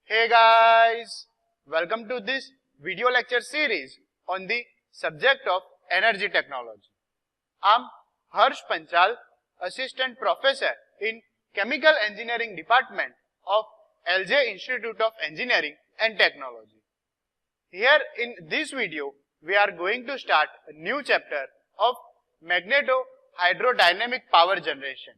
Hey guys, welcome to this video lecture series on the subject of energy technology. I'm Harsh Panchal, Assistant Professor in Chemical Engineering Department of LJIET Institute of Engineering and Technology. Here in this video, we are going to start a new chapter of magneto-hydrodynamic power generation.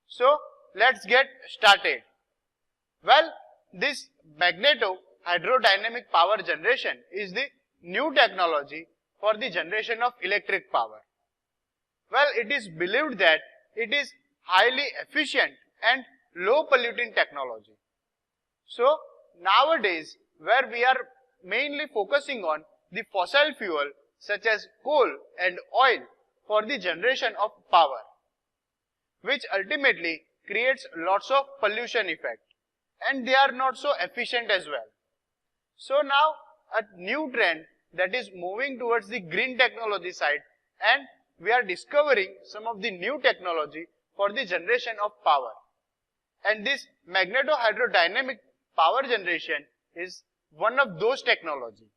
So, let's get started. Well, this magneto-hydrodynamic power generation is the new technology for the generation of electric power. Well, it is believed that it is highly efficient and low polluting technology. So, nowadays, where we are mainly focusing on the fossil fuel such as coal and oil for the generation of power, which ultimately creates lots of pollution effect, and they are not so efficient as well. So now a new trend that is moving towards the green technology side, and we are discovering some of the new technology for the generation of power. And this magneto-hydrodynamic power generation is one of those technology.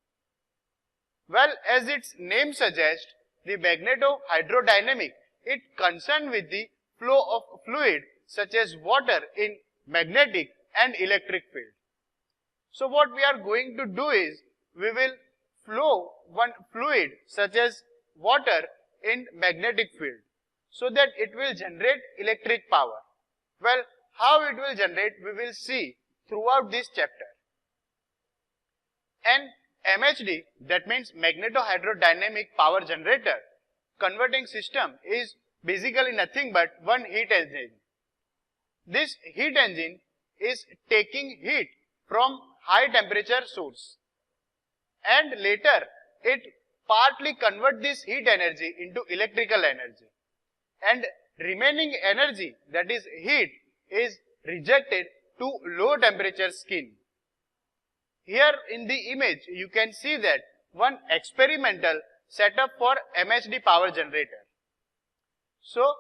Well, as its name suggests, the magneto-hydrodynamic, it concerned with the flow of fluid such as water in magnetic and electric field. So what we are going to do is, we will flow one fluid such as water in magnetic field so that it will generate electric power. Well, how it will generate, we will see throughout this chapter. An MHD, that means magneto-hydrodynamic power generator converting system, is basically nothing but one heat engine. This heat engine is taking heat from high temperature source, and later it partly convert this heat energy into electrical energy, and remaining energy, that is heat, is rejected to low temperature skin. Here in the image you can see that one experimental setup for MHD power generator. So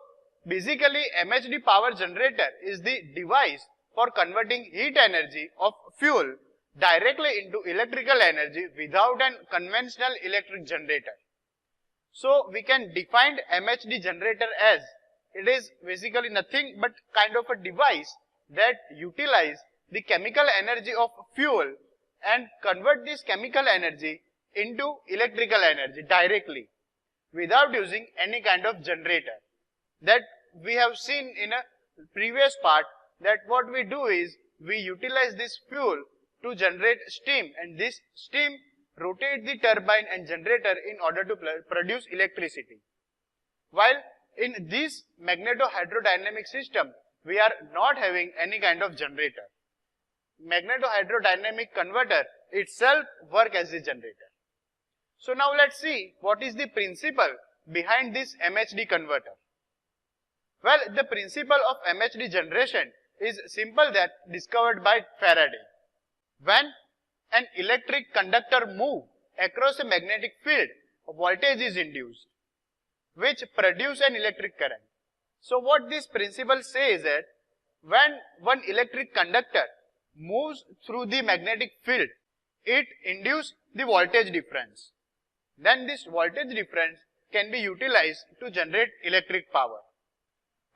basically MHD power generator is the device for converting heat energy of fuel directly into electrical energy without an conventional electric generator. So we can define MHD generator as, it is basically nothing but kind of a device that utilize the chemical energy of fuel and convert this chemical energy into electrical energy directly without using any kind of generator. That we have seen in a previous part, that what we do is, we utilize this fuel to generate steam, and this steam rotate the turbine and generator in order to produce electricity. While in this magneto-hydrodynamic system, we are not having any kind of generator. Magneto-hydrodynamic converter itself work as a generator. So now let's see what is the principle behind this MHD converter. Well, the principle of MHD generation is simple, that discovered by Faraday. When an electric conductor moves across a magnetic field, a voltage is induced, which produces an electric current. So what this principle says is that when one electric conductor moves through the magnetic field, it induces the voltage difference. Then this voltage difference can be utilized to generate electric power.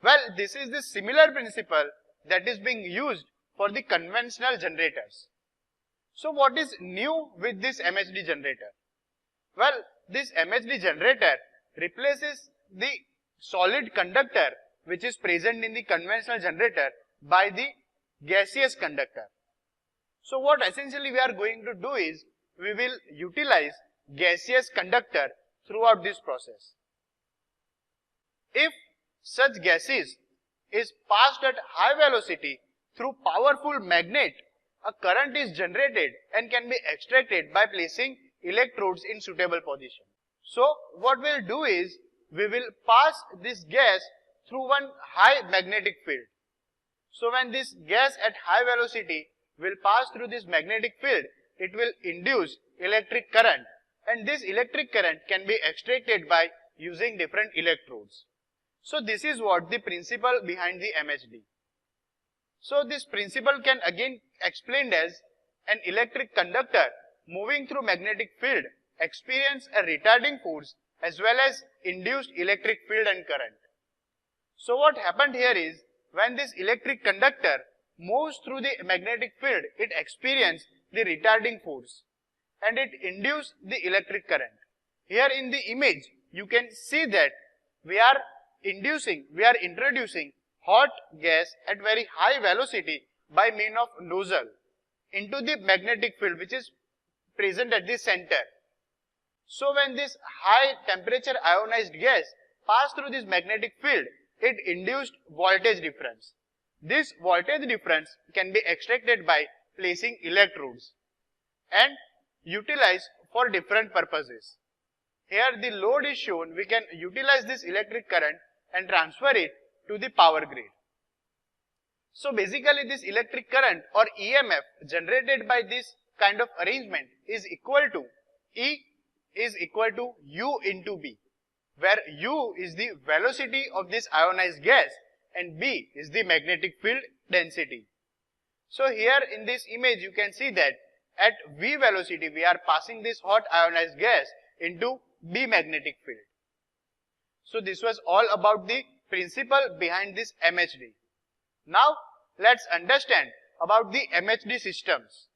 Well, this is the similar principle that is being used for the conventional generators. So what is new with this MHD generator? Well, this MHD generator replaces the solid conductor which is present in the conventional generator by the gaseous conductor. So what essentially we are going to do is, we will utilize gaseous conductor throughout this process. If such gases is passed at high velocity through powerful magnet, a current is generated and can be extracted by placing electrodes in suitable position. So what we will do is, we will pass this gas through one high magnetic field. So when this gas at high velocity will pass through this magnetic field, it will induce electric current, and this electric current can be extracted by using different electrodes. So this is what the principle behind the MHD. So this principle can again explained as, An electric conductor moving through magnetic field experience a retarding force as well as induced electric field and current. So what happened here is, when this electric conductor moves through the magnetic field, it experiences the retarding force and it induces the electric current. Here in the image, you can see that we are introducing hot gas at very high velocity by means of nozzle into the magnetic field which is present at the center. So when this high temperature ionized gas passed through this magnetic field, it induced voltage difference. This voltage difference can be extracted by placing electrodes and utilized for different purposes. Here the load is shown. We can utilize this electric current and transfer it to the power grid. So basically this electric current or EMF generated by this kind of arrangement is equal to E is equal to U into B, where U is the velocity of this ionized gas and B is the magnetic field density. So here in this image you can see that at V velocity we are passing this hot ionized gas into B magnetic field. So this was all about the principle behind this MHD. Now let's understand about the MHD systems.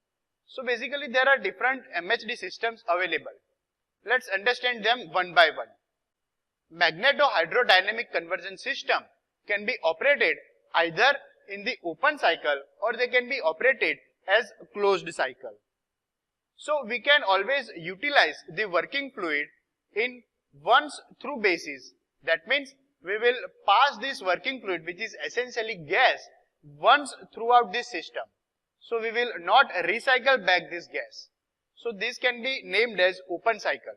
So basically there are different MHD systems available. Let's understand them one by one. Magneto-hydrodynamic conversion system can be operated either in the open cycle or they can be operated as closed cycle. So we can always utilize the working fluid in once through basis. That means we will pass this working fluid, which is essentially gas, once throughout this system. So we will not recycle back this gas. So this can be named as open cycle.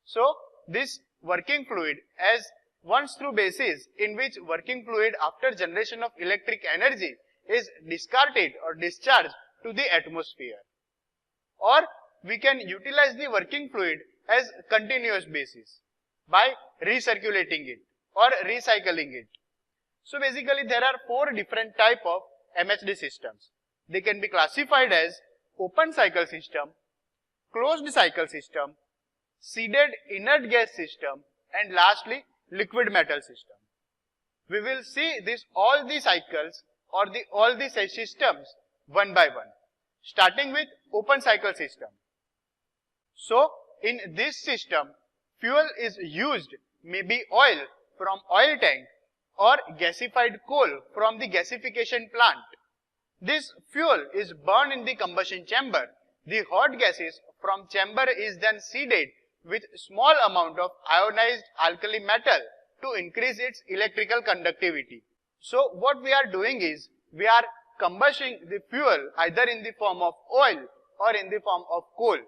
So this working fluid as once through basis, in which working fluid after generation of electric energy is discarded or discharged to the atmosphere. Or we can utilize the working fluid as continuous basis by recirculating it or recycling it. So basically there are four different type of MHD systems. They can be classified as open cycle system, closed cycle system, seeded inert gas system, and lastly liquid metal system. We will see all the cycles or all the systems one by one, starting with open cycle system. So in this system, fuel is used, maybe oil from oil tank or gasified coal from the gasification plant. This fuel is burned in the combustion chamber. The hot gases from chamber is then seeded with small amount of ionized alkali metal to increase its electrical conductivity. So what we are doing is, we are combusting the fuel either in the form of oil or in the form of coal.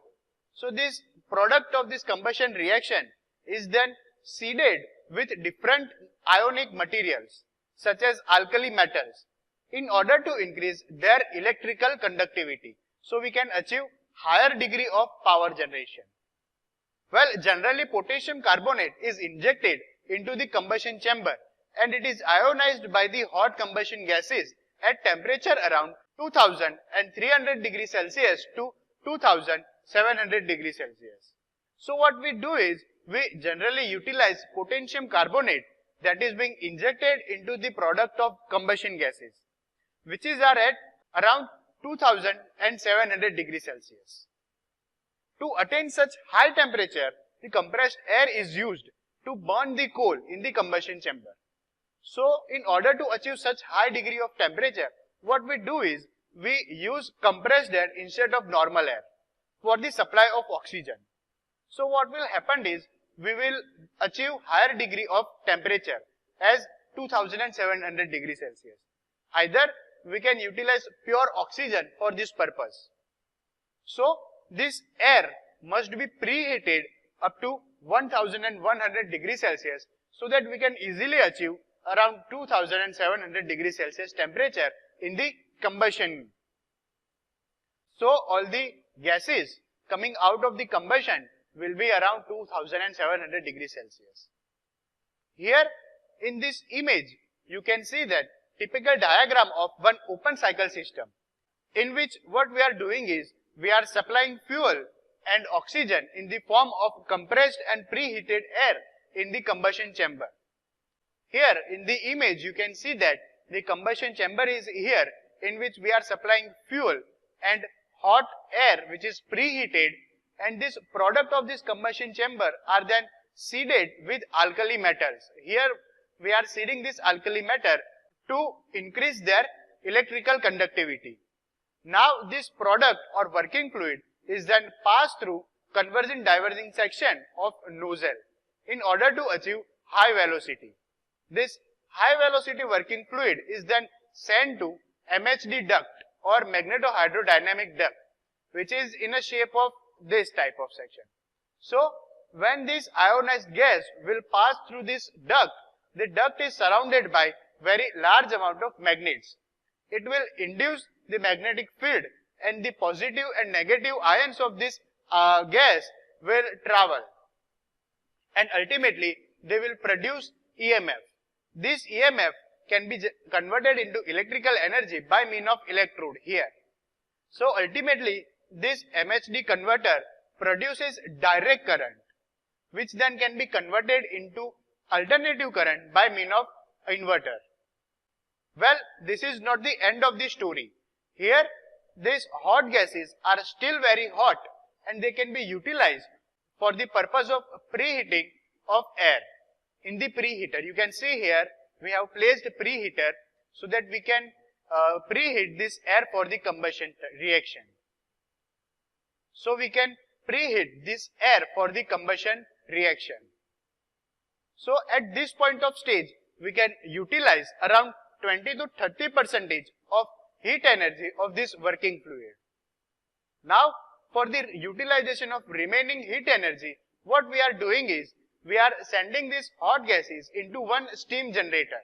So this product of this combustion reaction is then seeded with different ionic materials such as alkali metals in order to increase their electrical conductivity. So we can achieve higher degree of power generation. Well, generally potassium carbonate is injected into the combustion chamber and it is ionized by the hot combustion gases at temperature around 2300 degrees Celsius to 2700 degrees Celsius. So what we do is, we generally utilize potassium carbonate that is being injected into the product of combustion gases, which is at around 2700 degrees Celsius. To attain such high temperature, the compressed air is used to burn the coal in the combustion chamber. So in order to achieve such high degree of temperature, what we do is, we use compressed air instead of normal air for the supply of oxygen. So what will happen is, we will achieve higher degree of temperature as 2700 degrees Celsius. Either we can utilize pure oxygen for this purpose. So this air must be preheated up to 1100 degrees Celsius so that we can easily achieve around 2700 degrees Celsius temperature in the combustion. So all the gases coming out of the combustion will be around 2700 degrees Celsius. Here in this image, you can see that typical diagram of one open cycle system. in which what we are doing is we are supplying fuel and oxygen in the form of compressed and preheated air in the combustion chamber. Here in the image you can see that the combustion chamber is here, in which we are supplying fuel and hot air which is preheated, and this product of this combustion chamber are then seeded with alkali metals. Here we are seeding this alkali metal to increase their electrical conductivity. Now this product or working fluid is then passed through converging diverging section of nozzle in order to achieve high velocity. This high velocity working fluid is then sent to MHD duct or magnetohydrodynamic duct, which is in a shape of this type of section. So when this ionized gas will pass through this duct, the duct is surrounded by very large amount of magnets. It will induce the magnetic field, and the positive and negative ions of this gas will travel, and ultimately they will produce EMF. This EMF can be converted into electrical energy by means of electrode here. So ultimately this MHD converter produces direct current, which then can be converted into alternative current by means of inverter. Well, this is not the end of the story. Here these hot gases are still very hot, and they can be utilized for the purpose of preheating of air. In the preheater, you can see here we have placed preheater so that we can preheat this air for the combustion reaction. So we can preheat this air for the combustion reaction. So at this point of stage, we can utilize around 20 to 30% of heat energy of this working fluid. Now for the utilization of remaining heat energy, what we are doing is we are sending these hot gases into one steam generator,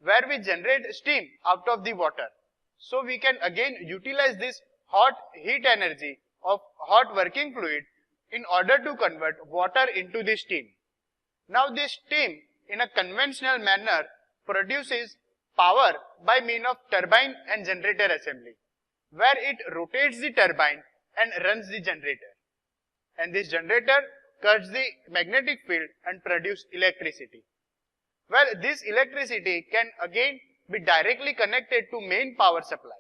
where we generate steam out of the water. So we can again utilize this hot heat energy of hot working fluid in order to convert water into the steam. Now this steam in a conventional manner produces power by means of turbine and generator assembly, where it rotates the turbine and runs the generator, and this generator cuts the magnetic field and produce electricity. Well, this electricity can again be directly connected to main power supply.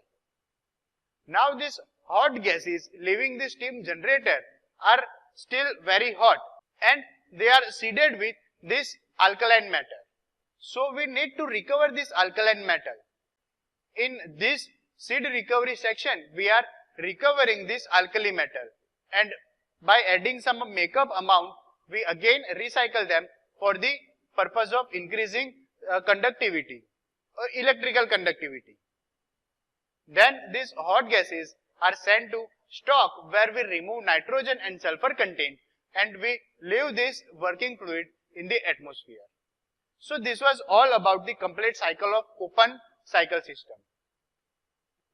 Now these hot gases leaving the steam generator are still very hot, and they are seeded with this alkaline metal. So we need to recover this alkaline metal. In this seed recovery section, we are recovering this alkali metal, and by adding some makeup amount, we again recycle them for the purpose of increasing conductivity or electrical conductivity. Then these hot gases are sent to stock, where we remove nitrogen and sulfur content, and we leave this working fluid in the atmosphere. So this was all about the complete cycle of open cycle system.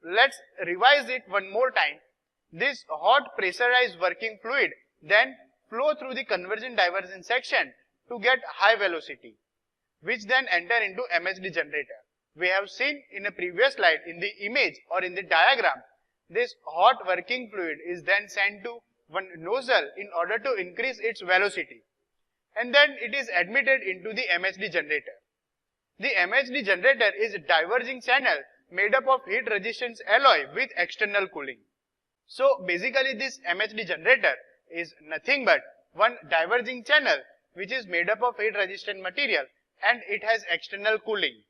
Let's revise it one more time. This hot pressurized working fluid then flow through the convergent divergent section to get high velocity, which then enter into MHD generator. We have seen in a previous slide in the image or in the diagram, this hot working fluid is then sent to one nozzle in order to increase its velocity, and then it is admitted into the MHD generator. The MHD generator is a diverging channel made up of heat resistance alloy with external cooling. So basically this MHD generator is nothing but one diverging channel which is made up of heat resistant material, and it has external cooling.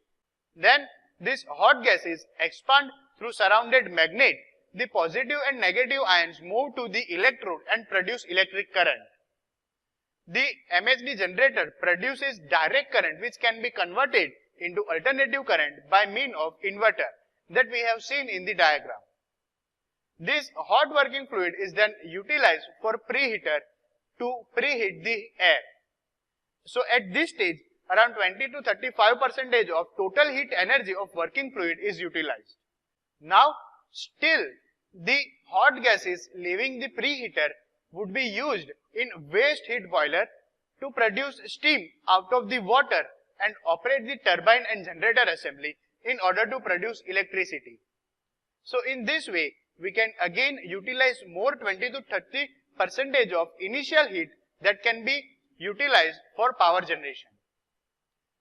Then these hot gases expand through surrounded magnet. The positive and negative ions move to the electrode and produce electric current. The MHD generator produces direct current, which can be converted into alternative current by means of inverter that we have seen in the diagram. This hot working fluid is then utilized for preheater to preheat the air. So at this stage, around 20 to 35% of total heat energy of working fluid is utilized. Now still the hot gases leaving the preheater would be used in waste heat boiler to produce steam out of the water and operate the turbine and generator assembly in order to produce electricity. So in this way, we can again utilize more 20 to 30% of initial heat that can be utilized for power generation.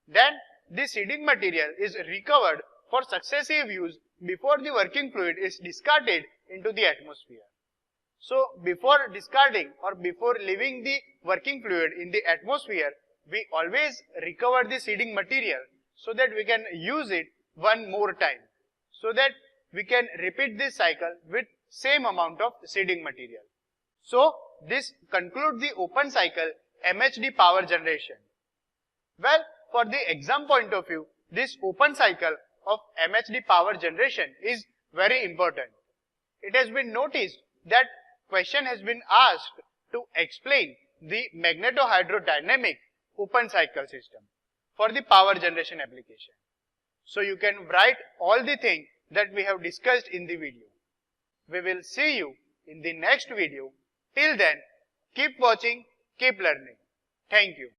Then this seeding material is recovered for successive use before the working fluid is discarded into the atmosphere. So before discarding or before leaving the working fluid in the atmosphere, we always recover the seeding material so that we can use it one more time, so that we can repeat this cycle with same amount of seeding material. So this concludes the open cycle MHD power generation. Well, for the exam point of view, this open cycle of MHD power generation is very important. It has been noticed that question has been asked to explain the magnetohydrodynamic open cycle system for the power generation application. So you can write all the things that we have discussed in the video. We will see you in the next video. Till then, keep watching, keep learning. Thank you.